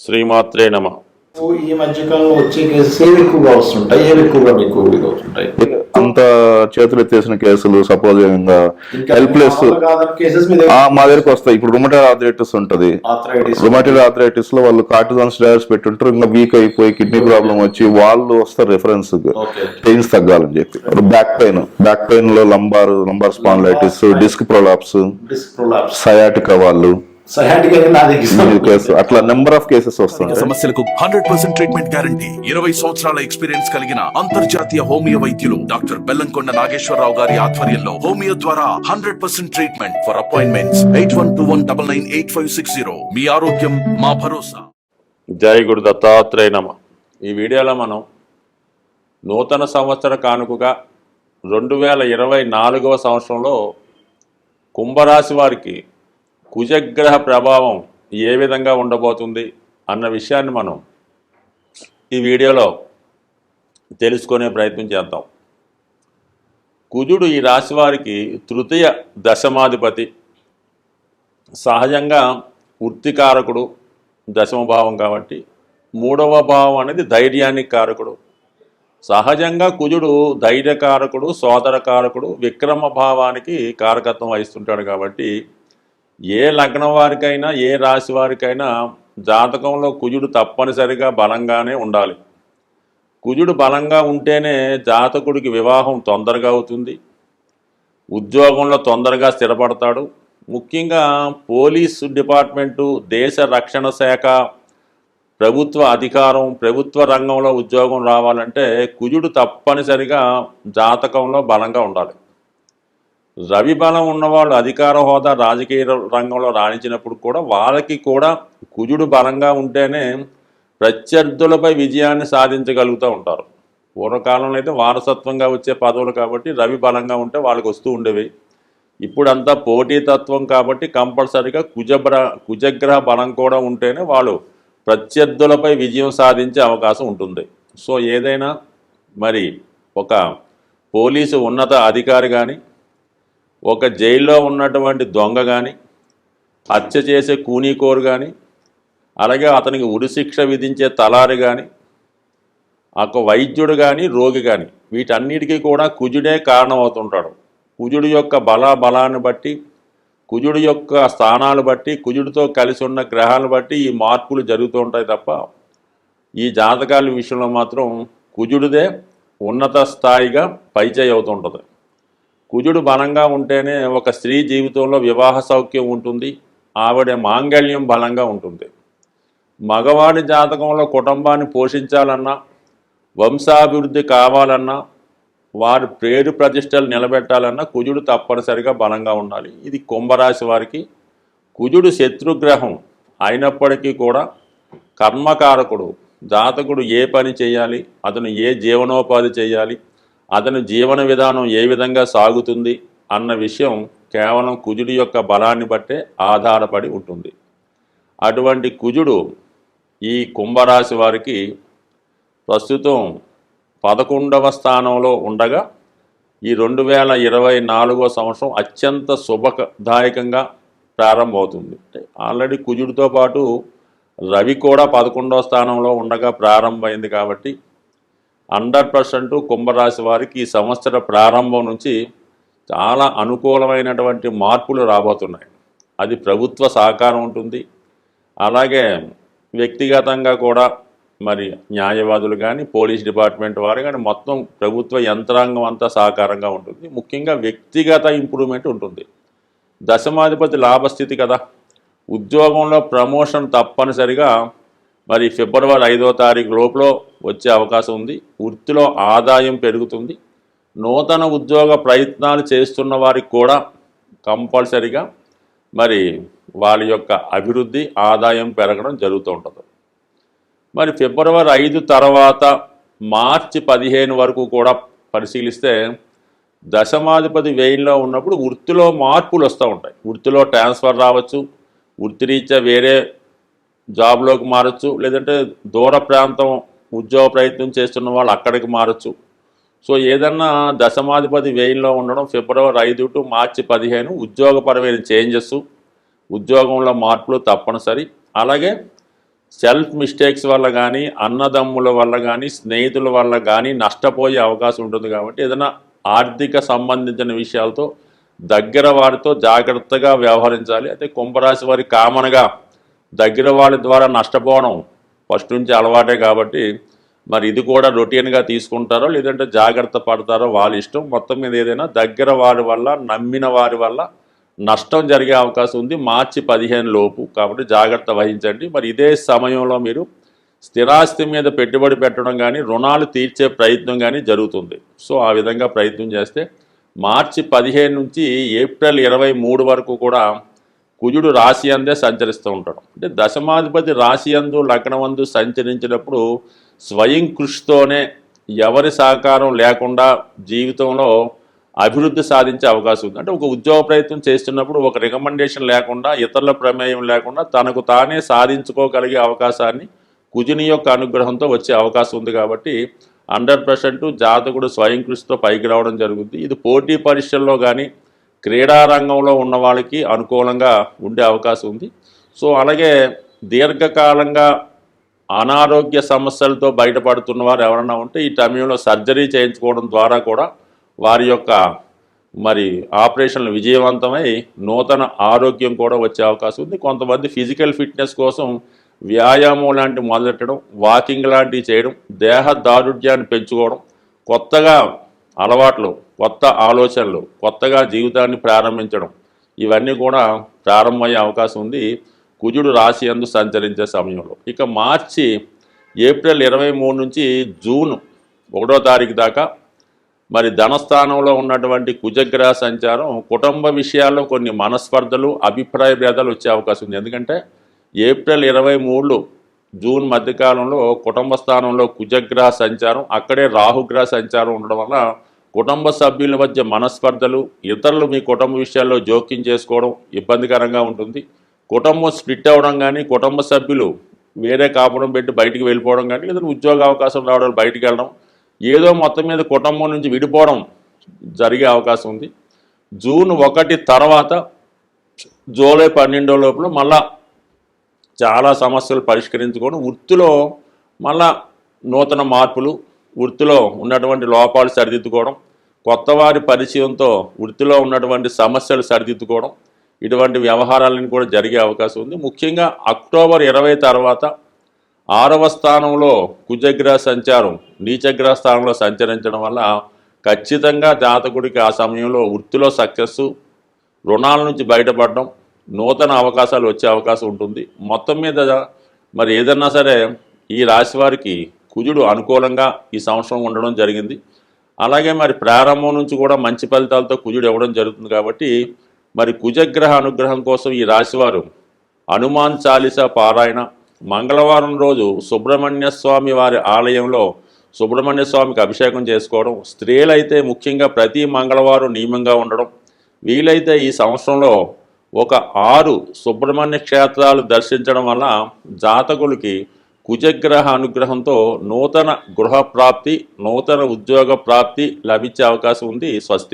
శ్రీమాత్రే నమ. ఈ మధ్యకాలంలో వచ్చే కేసెస్ ఏవి ఎక్కువగా వస్తుంటాయి, ఏవి ఎక్కువగా మీకు అవుతుంటాయి? అంత చేతులు ఎత్తేసిన కేసులు సపోజ్ హెల్ప్లెస్ మా దగ్గరకు వస్తాయి. ఇప్పుడు రుమటైడ్ ఆర్థరైటిస్ ఉంటది. రుమటైడ్ ఆర్థరైటిస్ లో వాళ్ళు కార్టిజాన్ స్టెరాయిడ్స్ పెట్టుంటారు, ఇంకా వీక్ అయిపోయి కిడ్నీ ప్రాబ్లం వచ్చి వాళ్ళు వస్తారు రిఫరెన్స్ పెయిన్స్ తగ్గాలని చెప్పి. బ్యాక్ పెయిన్ లో lumbar spondylitis, disc prolapse, sciatica వాళ్ళు అట్లా నెంబర్ ఆఫ్ కేసెస్ వస్తాయి. సమస్యలకు 100% ట్రీట్మెంట్ గ్యారంటీ. 20 సంవత్సరాల ఎక్స్పీరియన్స్ కలిగిన అంతర్జాతీయ హోమియో వైద్యులు డాక్టర్ బెల్లంకొండ నాగేశ్వరరావు గారి ఆధ్వర్యంలో హోమియో ద్వారా 100% ట్రీట్మెంట్. For appointments 8121998560. మీ ఆరోగ్యం మా భరోసా. జై గురు దత్తాత్రేయ నమ. ఈ వీడియోలో మనం నూతన సంవత్సర కానుకగా 2024వ సంవత్సరంలో కుంభరాశి వారికి కుజగ్రహ ప్రభావం ఏ విధంగా ఉండబోతుంది అన్న విషయాన్ని మనం ఈ వీడియోలో తెలుసుకునే ప్రయత్నం చేద్దాం. కుజుడు ఈ రాశి వారికి తృతీయ దశమాధిపతి. సహజంగా వృత్తికారకుడు దశమ భావం కాబట్టి, మూడవ భావం అనేది ధైర్యానికి కారకుడు. సహజంగా కుజుడు ధైర్యకారకుడు, సోదరకారకుడు, విక్రమ భావానికి కారకత్వం వహిస్తుంటాడు. కాబట్టి ఏ లగ్నం వారికైనా ఏ రాశి వారికైనా జాతకంలో కుజుడు తప్పనిసరిగా బలంగానే ఉండాలి. కుజుడు బలంగా ఉంటేనే జాతకుడికి వివాహం తొందరగా అవుతుంది, ఉద్యోగంలో తొందరగా స్థిరపడతాడు. ముఖ్యంగా పోలీసు డిపార్ట్మెంటు, దేశ రక్షణ శాఖ, ప్రభుత్వ అధికారం, ప్రభుత్వ రంగంలో ఉద్యోగం రావాలంటే కుజుడు తప్పనిసరిగా జాతకంలో బలంగా ఉండాలి. రవి బలం ఉన్నవాళ్ళు అధికార హోదా, రాజకీయ రంగంలో రాణించినప్పుడు కూడా వాళ్ళకి కూడా కుజుడు బలంగా ఉంటేనే ప్రత్యర్థులపై విజయాన్ని సాధించగలుగుతూ ఉంటారు. పూర్వకాలంలో అయితే వారసత్వంగా వచ్చే పదవులు కాబట్టి రవి బలంగా ఉంటే వాళ్ళకి వస్తూ ఉండేవి. ఇప్పుడంతా పోటీతత్వం కాబట్టి కంపల్సరీగా కుజగ్రహ బలం కూడా ఉంటేనే వాళ్ళు ప్రత్యర్థులపై విజయం సాధించే అవకాశం ఉంటుంది. సో ఏదైనా మరి ఒక పోలీసు ఉన్నత అధికారి కానీ, ఒక జైల్లో ఉన్నటువంటి దొంగ కానీ, హత్య చేసే కూనీకోరు కానీ, అలాగే అతనికి ఉరిశిక్ష విధించే తలారి కానీ, ఒక వైద్యుడు కానీ, రోగి కానీ, వీటన్నిటికీ కూడా కుజుడే కారణమవుతుంటాడు. కుజుడు యొక్క బలాన్ని బట్టి, కుజుడు యొక్క స్థానాలు బట్టి, కుజుడితో కలిసి ఉన్న గ్రహాలను బట్టి ఈ మార్పులు జరుగుతూ ఉంటాయి తప్ప ఈ జాతకాల విషయంలో మాత్రం కుజుడిదే ఉన్నత స్థాయిగా పైచేయి అవుతుంటుంది. కుజుడు బలంగా ఉంటేనే ఒక స్త్రీ జీవితంలో వివాహ సౌఖ్యం ఉంటుంది, ఆవిడ మాంగళ్యం బలంగా ఉంటుంది. మగవాడి జాతకంలో కుటుంబాన్ని పోషించాలన్నా, వంశాభివృద్ధి కావాలన్నా, వారి పేరు ప్రతిష్టలు నిలబెట్టాలన్నా కుజుడు తప్పనిసరిగా బలంగా ఉండాలి. ఇది కుంభరాశి వారికి. కుజుడు శత్రుగ్రహం అయినప్పటికీ కూడా కర్మకారకుడు. జాతకుడు ఏ పని చేయాలి, అతను ఏ జీవనోపాధి చేయాలి, అతని జీవన విధానం ఏ విధంగా సాగుతుంది అన్న విషయం కేవలం కుజుడి యొక్క బలాన్ని బట్టే ఆధారపడి ఉంటుంది. అటువంటి కుజుడు ఈ కుంభరాశి వారికి ప్రస్తుతం 11వ స్థానంలో ఉండగా ఈ 2024వ సంవత్సరం అత్యంత శుభదాయకంగా ప్రారంభమవుతుంది. ఆల్రెడీ కుజుడితో పాటు రవి కూడా 11వ స్థానంలో ఉండగా ప్రారంభమైంది. కాబట్టి 100% కుంభరాశి వారికి ఈ సంవత్సర ప్రారంభం నుంచి చాలా అనుకూలమైనటువంటి మార్పులు రాబోతున్నాయి. అది ప్రభుత్వ సహకారం ఉంటుంది, అలాగే వ్యక్తిగతంగా కూడా మరి న్యాయవాదులు కానీ, పోలీస్ డిపార్ట్మెంట్ వారు కానీ, మొత్తం ప్రభుత్వ యంత్రాంగం అంతా సహకారంగా ఉంటుంది. ముఖ్యంగా వ్యక్తిగత ఇంప్రూవ్మెంట్ ఉంటుంది. దశమాధిపతి లాభస్థితి కదా, ఉద్యోగంలో ప్రమోషన్ తప్పనిసరిగా మరి ఫిబ్రవరి 5వ తారీఖు లోపల వచ్చే అవకాశం ఉంది. వృత్తిలో ఆదాయం పెరుగుతుంది. నూతన ఉద్యోగ ప్రయత్నాలు చేస్తున్న వారికి కూడా కంపల్సరిగా మరి వాళ్ళ యొక్క అభివృద్ధి, ఆదాయం పెరగడం జరుగుతూ ఉంటుంది. మరి ఫిబ్రవరి 5 తర్వాత మార్చి 15 వరకు కూడా పరిశీలిస్తే దశమాధిపతి వ్యయంలో ఉన్నప్పుడు వృత్తిలో మార్పులు వస్తూ ఉంటాయి. వృత్తిలో ట్రాన్స్ఫర్ రావచ్చు, వృత్తిరీత్యా వేరే జాబ్లోకి మారచ్చు, లేదంటే దూర ప్రాంతం ఉద్యోగ ప్రయత్నం చేస్తున్న వాళ్ళు అక్కడికి మారచ్చు. సో ఏదన్నా దశమాధిపతి వ్యయంలో ఉండడం ఫిబ్రవరి 5 టు మార్చి 15 ఉద్యోగపరమైన చేంజెస్, ఉద్యోగంలో మార్పులు తప్పనిసరి. అలాగే సెల్ఫ్ మిస్టేక్స్ వల్ల కానీ అన్నదమ్ముల వల్ల కానీ స్నేహితుల వల్ల కానీ నష్టపోయే అవకాశం ఉంటుంది. కాబట్టి ఏదైనా ఆర్థిక సంబంధించిన విషయాలతో దగ్గర వారితో జాగ్రత్తగా వ్యవహరించాలి. అయితే కుంభరాశి వారి కామన్గా దగ్గర వాళ్ళ ద్వారా నష్టపోవడం ఫస్ట్ నుంచి అలవాటే కాబట్టి మరి ఇది కూడా రొటీన్గా తీసుకుంటారో లేదంటే జాగ్రత్త పడతారో వాళ్ళ ఇష్టం. మొత్తం మీద ఏదైనా దగ్గర వారి వల్ల నమ్మిన వారి వల్ల నష్టం జరిగే అవకాశం ఉంది మార్చి 15 లోపు. కాబట్టి జాగ్రత్త వహించండి. మరి ఇదే సమయంలో మీరు స్థిరాస్తి మీద పెట్టుబడి పెట్టడం కానీ రుణాలు తీర్చే ప్రయత్నం కానీ జరుగుతుంది. సో ఆ విధంగా ప్రయత్నం చేస్తే మార్చి 15 నుంచి ఏప్రిల్ 23 వరకు కూడా కుజుడు రాశి అందే సంచరిస్తూ ఉంటాడు. అంటే దశమాధిపతి రాశి అందు లగ్నమందు సంచరించినప్పుడు స్వయం కృషితోనే ఎవరి సహకారం లేకుండా జీవితంలో అభివృద్ధి సాధించే అవకాశం ఉంది. అంటే ఒక ఉద్యోగ ప్రయత్నం చేస్తున్నప్పుడు ఒక రికమెండేషన్ లేకుండా ఇతరుల ప్రమేయం లేకుండా తనకు తానే సాధించుకోగలిగే అవకాశాన్ని కుజుని యొక్క అనుగ్రహంతో వచ్చే అవకాశం ఉంది. కాబట్టి 100% జాతకుడు స్వయం కృషితో పైకి రావడం జరుగుతుంది. ఇది పోటీ పరీక్షల్లో కానీ క్రీడారంగంలో ఉన్న వాళ్ళకి అనుకూలంగా ఉండే అవకాశం ఉంది. సో అలాగే దీర్ఘకాలంగా అనారోగ్య సమస్యలతో బయటపడుతున్న వారు ఎవరన్నా ఉంటే ఈ సమయంలో సర్జరీ చేయించుకోవడం ద్వారా కూడా వారి యొక్క మరి ఆపరేషన్లు విజయవంతమై నూతన ఆరోగ్యం కూడా వచ్చే అవకాశం ఉంది. కొంతమంది ఫిజికల్ ఫిట్నెస్ కోసం వ్యాయామం లాంటివి మొదలెట్టడం, వాకింగ్ లాంటివి చేయడం, దేహ దారుఢ్యాన్ని పెంచుకోవడం, కొత్తగా అలవాట్లు, కొత్త ఆలోచనలు, కొత్తగా జీవితాన్ని ప్రారంభించడం ఇవన్నీ కూడా ప్రారంభమయ్యే అవకాశం ఉంది కుజుడు రాశి యందు సంచరించే సమయంలో. ఇక మార్చి ఏప్రిల్ 23 నుంచి జూన్ 1వ తారీఖు దాకా మరి ధనస్థానంలో ఉన్నటువంటి కుజగ్రహ సంచారం కుటుంబ విషయాల్లో కొన్ని మనస్పర్ధలు అభిప్రాయ భేదాలు వచ్చే అవకాశం ఉంది. ఎందుకంటే ఏప్రిల్ 23 జూన్ మధ్యకాలంలో కుటుంబ స్థానంలో కుజగ్రహ సంచారం, అక్కడే రాహుగ్రహ సంచారం ఉండడం వల్ల కుటుంబ సభ్యుల మధ్య మనస్పర్ధలు, ఇతరులు మీ కుటుంబ విషయాల్లో జోక్యం చేసుకోవడం ఇబ్బందికరంగా ఉంటుంది. కుటుంబం స్ప్లిట్ అవ్వడం కానీ, కుటుంబ సభ్యులు వేరే కాపురం పెట్టి బయటికి వెళ్ళిపోవడం కానీ, లేదా ఉద్యోగ అవకాశం రావడం బయటికి వెళ్ళడం, ఏదో మొత్తం మీద కుటుంబం నుంచి విడిపోవడం జరిగే అవకాశం ఉంది. జూన్ 1 తర్వాత జూలై 12 లోపల మళ్ళా చాలా సమస్యలు పరిష్కరించుకోవడం, వృత్తిలో మళ్ళా నూతన మార్పులు, వృత్తిలో ఉన్నటువంటి లోపాలు సరిదిద్దుకోవడం, కొత్త వారి పరిచయంతో వృత్తిలో ఉన్నటువంటి సమస్యలు సరిదిద్దుకోవడం, ఇటువంటి వ్యవహారాలను కూడా జరిగే అవకాశం ఉంది. ముఖ్యంగా అక్టోబర్ 20 తర్వాత 6వ స్థానంలో కుజగ్రహ సంచారం నీచగ్రహ స్థానంలో సంచరించడం వల్ల ఖచ్చితంగా జాతకుడికి ఆ సమయంలో వృత్తిలో సక్సెస్, రుణాల నుంచి బయటపడడం, నూతన అవకాశాలు వచ్చే అవకాశం ఉంటుంది. మొత్తం మీద మరి ఏదన్నా సరే ఈ రాశి వారికి కుజుడు అనుకూలంగా ఈ సంవత్సరం ఉండడం జరిగింది. అలాగే మరి ప్రారంభం నుంచి కూడా మంచి ఫలితాలతో కుజుడు ఇవ్వడం జరుగుతుంది. కాబట్టి మరి కుజగ్రహ అనుగ్రహం కోసం ఈ రాశివారు హనుమాన్ చాలీసా పారాయణ, మంగళవారం రోజు సుబ్రహ్మణ్య స్వామి వారి ఆలయంలో సుబ్రహ్మణ్య స్వామికి అభిషేకం చేసుకోవడం, స్త్రీలైతే ముఖ్యంగా ప్రతి మంగళవారం నియమంగా ఉండడం, వీలైతే ఈ సంవత్సరంలో ఒక 6 సుబ్రహ్మణ్య క్షేత్రాలు దర్శించడం వల్ల జాతకులకి కుజగ్రహ అనుగ్రహంతో నూతన గృహ ప్రాప్తి, నూతన ఉద్యోగ ప్రాప్తి లభించే అవకాశం ఉంది. స్వస్తి.